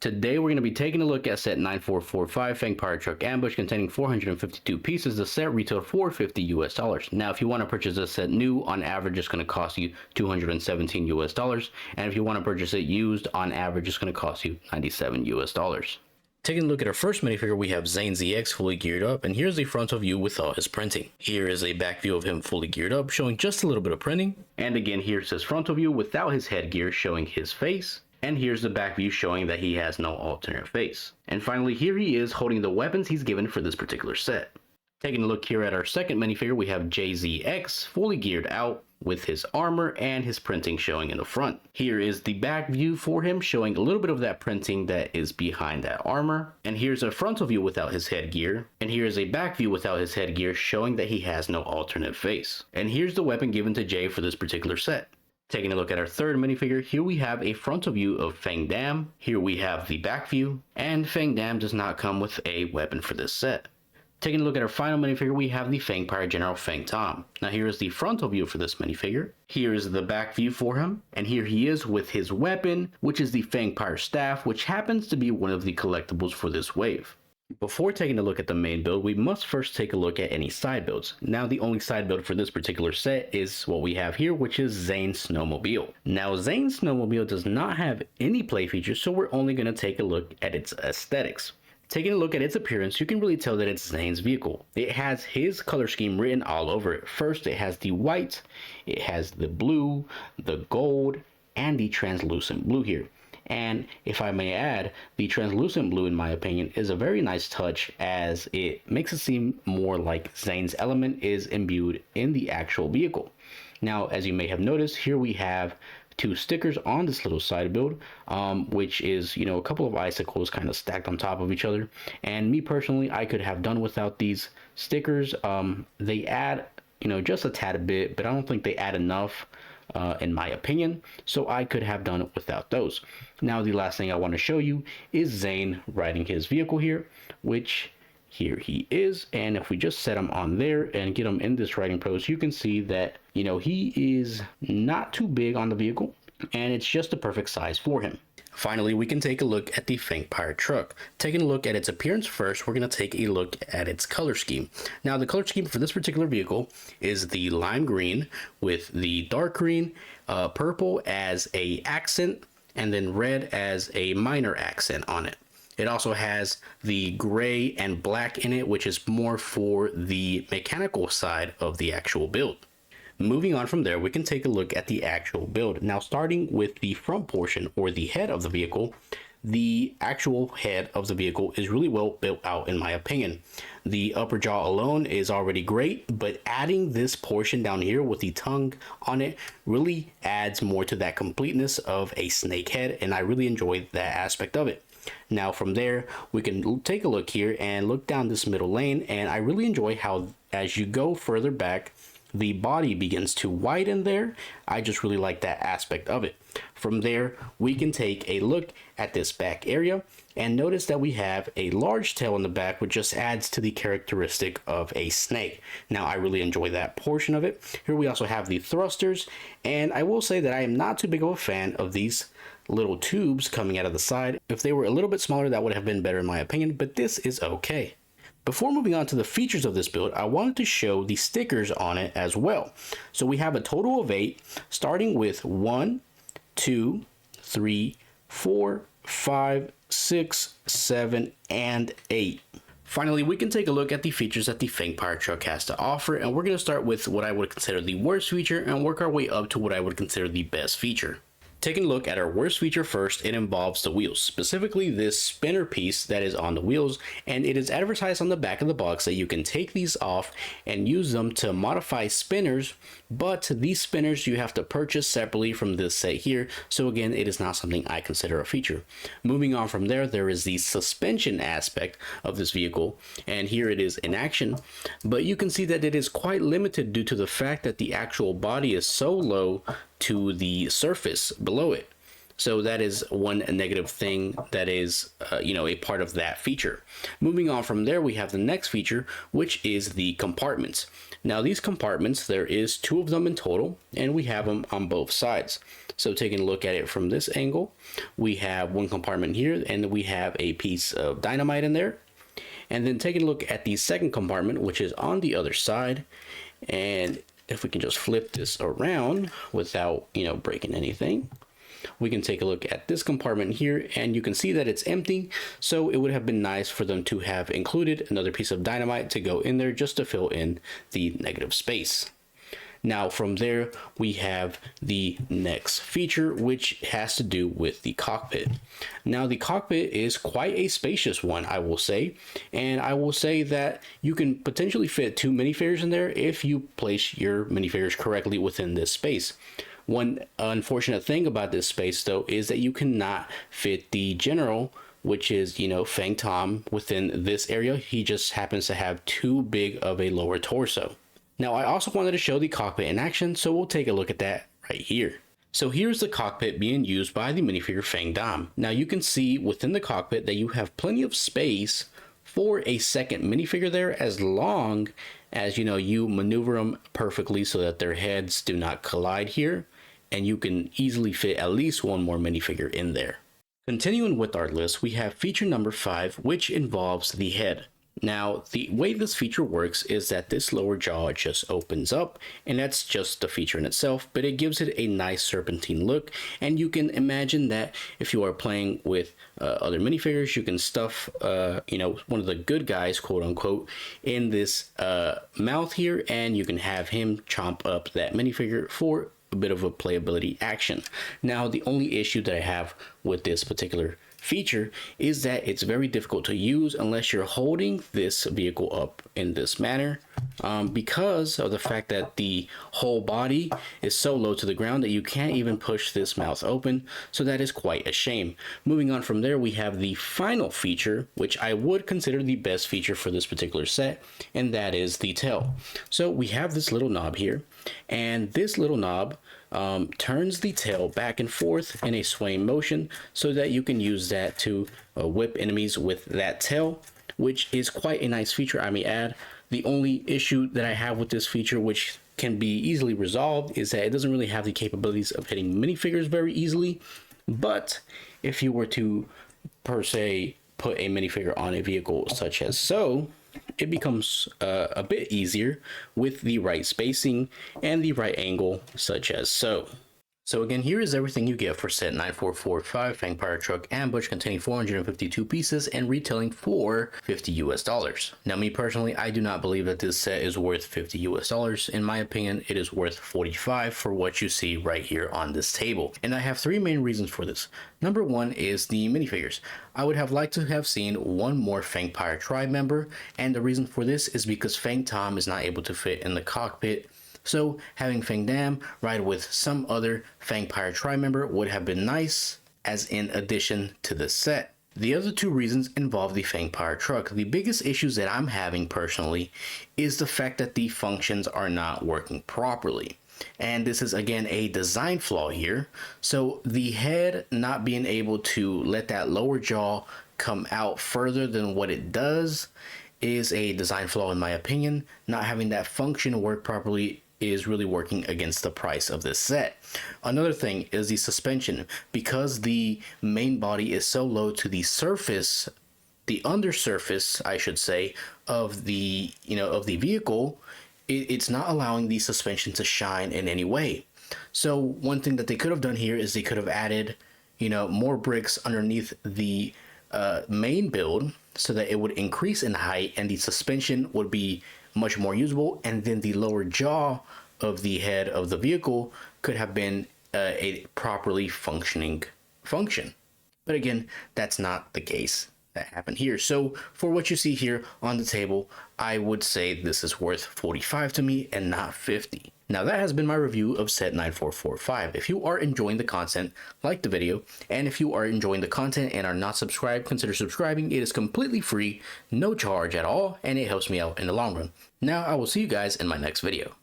Today we're going to be taking a look at set 9445 Fangpyre Truck Ambush containing 452 pieces. The set retailed for $50 US. Now if you want to purchase this set new, on average it's going to cost you $217 US, and if you want to purchase it used, on average it's going to cost you $97 US. Taking a look at our first minifigure, we have Zane ZX fully geared up, and here's the frontal view with all his printing. Here is a back view of him fully geared up, showing just a little bit of printing. And again, here's his frontal view without his headgear, showing his face. And here's the back view showing that he has no alternate face. And finally, here he is holding the weapons he's given for this particular set. Taking a look here at our second minifigure, we have JZX fully geared out with his armor and his printing showing in the front. Here is the back view for him, showing a little bit of that printing that is behind that armor. And here's a frontal view without his headgear. And here's a back view without his headgear, showing that he has no alternate face. And here's the weapon given to Jay for this particular set. Taking a look at our third minifigure, here we have a frontal view of Fang Dam. Here we have the back view, and Fang Dam does not come with a weapon for this set. Taking a look at our final minifigure, we have the Fangpyre General Fang Tom. Now here is the frontal view for this minifigure. Here is the back view for him, and here he is with his weapon, which is the Fangpyre Staff, which happens to be one of the collectibles for this wave. Before taking a look at the main build, we must first take a look at any side builds. Now the only side build for this particular set is what we have here, which is Zane's Snowmobile. Now Zane's Snowmobile does not have any play features, so we're only going to take a look at its aesthetics. Taking a look at its appearance, you can really tell that it's Zane's vehicle. It has his color scheme written all over it. First, it has the white, it has the blue, the gold, and the translucent blue here. And if I may add, the translucent blue, in my opinion, is a very nice touch, as it makes it seem more like Zane's element is imbued in the actual vehicle. Now, as you may have noticed, here we have two stickers on this little side build, which is, a couple of icicles kind of stacked on top of each other. And me personally, I could have done without these stickers. They add, just a tad bit, but I don't think they add enough. In my opinion, so I could have done it without those. Now the last thing I want to show you is Zane riding his vehicle here, which here he is. And if we just set him on there and get him in this riding pose, you can see that he is not too big on the vehicle, and it's just the perfect size for him. Finally, we can take a look at the Fangpyre truck. Taking a look at its appearance first, we're going to take a look at its color scheme. Now, the color scheme for this particular vehicle is the lime green with the dark green, purple as a accent, and then red as a minor accent on it. It also has the gray and black in it, which is more for the mechanical side of the actual build. Moving on from there, we can take a look at the actual build. Now, starting with the front portion, or the head of the vehicle, the actual head of the vehicle is really well built out, in my opinion. The upper jaw alone is already great, but adding this portion down here with the tongue on it really adds more to that completeness of a snake head, and I really enjoy that aspect of it. Now from there, we can take a look here and look down this middle lane, and I really enjoy how as you go further back, the body begins to widen there. I just really like that aspect of it. From there, we can take a look at this back area and notice that we have a large tail in the back, which just adds to the characteristic of a snake. Now, I really enjoy that portion of it. Here we also have the thrusters, and I will say that I am not too big of a fan of these little tubes coming out of the side. If they were a little bit smaller, that would have been better in my opinion, but this is okay. Before moving on to the features of this build, I wanted to show the stickers on it as well. So we have a total of 8, starting with 1, 2, 3, 4, 5, 6, 7, and 8. Finally, we can take a look at the features that the Fangpyre truck has to offer, and we're going to start with what I would consider the worst feature and work our way up to what I would consider the best feature. Taking a look at our worst feature first, it involves the wheels, specifically this spinner piece that is on the wheels, and it is advertised on the back of the box that you can take these off and use them to modify spinners, but these spinners you have to purchase separately from this set here, so again, it is not something I consider a feature. Moving on from there, there is the suspension aspect of this vehicle, and here it is in action, but you can see that it is quite limited due to the fact that the actual body is so low to the surface below it. So that is one negative thing that is, a part of that feature. Moving on from there, we have the next feature, which is the compartments. Now these compartments, there is 2 of them in total, and we have them on both sides. So taking a look at it from this angle, we have one compartment here, and we have a piece of dynamite in there. And then taking a look at the second compartment, which is on the other side, and if we can just flip this around without, breaking anything, we can take a look at this compartment here, and you can see that it's empty. So it would have been nice for them to have included another piece of dynamite to go in there just to fill in the negative space. Now from there, we have the next feature, which has to do with the cockpit. Now the cockpit is quite a spacious one, I will say, and I will say that you can potentially fit 2 minifigures in there if you place your minifigures correctly within this space. One unfortunate thing about this space, though, is that you cannot fit the general, which is, Fang Tom, within this area. He just happens to have too big of a lower torso. Now, I also wanted to show the cockpit in action, so we'll take a look at that right here. So here's the cockpit being used by the minifigure Fang Dom. Now you can see within the cockpit that you have plenty of space for a second minifigure there, as long as, you maneuver them perfectly so that their heads do not collide here. And you can easily fit at least one more minifigure in there. Continuing with our list, we have feature number 5, which involves the head. Now, the way this feature works is that this lower jaw just opens up, and that's just the feature in itself, but it gives it a nice serpentine look. And you can imagine that if you are playing with other minifigures, you can stuff, one of the good guys, quote unquote, in this mouth here, and you can have him chomp up that minifigure for a bit of a playability action. Now, the only issue that I have with this particular feature is that it's very difficult to use unless you're holding this vehicle up in this manner, because of the fact that the whole body is so low to the ground that you can't even push this mouth open. So that is quite a shame. Moving on from there, we have the final feature, which I would consider the best feature for this particular set, and that is the tail. So we have this little knob here, and this little knob turns the tail back and forth in a swaying motion so that you can use that to whip enemies with that tail, which is quite a nice feature, I may add. The only issue that I have with this feature, which can be easily resolved, is that it doesn't really have the capabilities of hitting minifigures very easily. But if you were to, per se, put a minifigure on a vehicle such as so, it becomes a bit easier with the right spacing and the right angle, such as so. So again, here is everything you get for set 9445 Fangpyre Truck Ambush, containing 452 pieces and retailing for $50 US. Now, me personally, I do not believe that this set is worth $50 US. In my opinion, it is worth 45 for what you see right here on this table. And I have 3 main reasons for this. Number 1 is the minifigures. I would have liked to have seen one more Fangpyre tribe member, and the reason for this is because Fang Tom is not able to fit in the cockpit. So having Fang Dam ride with some other Fangpyre tribe member would have been nice, as in addition to the set. The other 2 reasons involve the Fangpyre truck. The biggest issues that I'm having personally is the fact that the functions are not working properly. And this is again a design flaw here. So the head not being able to let that lower jaw come out further than what it does is a design flaw in my opinion. Not having that function work properly is really working against the price of this set. Another thing is the suspension. Because the main body is so low to the surface, the undersurface, I should say, of the vehicle, it's not allowing the suspension to shine in any way. So one thing that they could have done here is they could have added, more bricks underneath the main build so that it would increase in height and the suspension would be much more usable, and then the lower jaw of the head of the vehicle could have been a properly functioning function. But again, that's not the case that happened here. So for what you see here on the table, I would say this is worth 45 to me and not 50. Now that has been my review of set 9445. If you are enjoying the content, like the video, and if you are enjoying the content and are not subscribed, consider subscribing. It is completely free, no charge at all, and it helps me out in the long run. Now I will see you guys in my next video.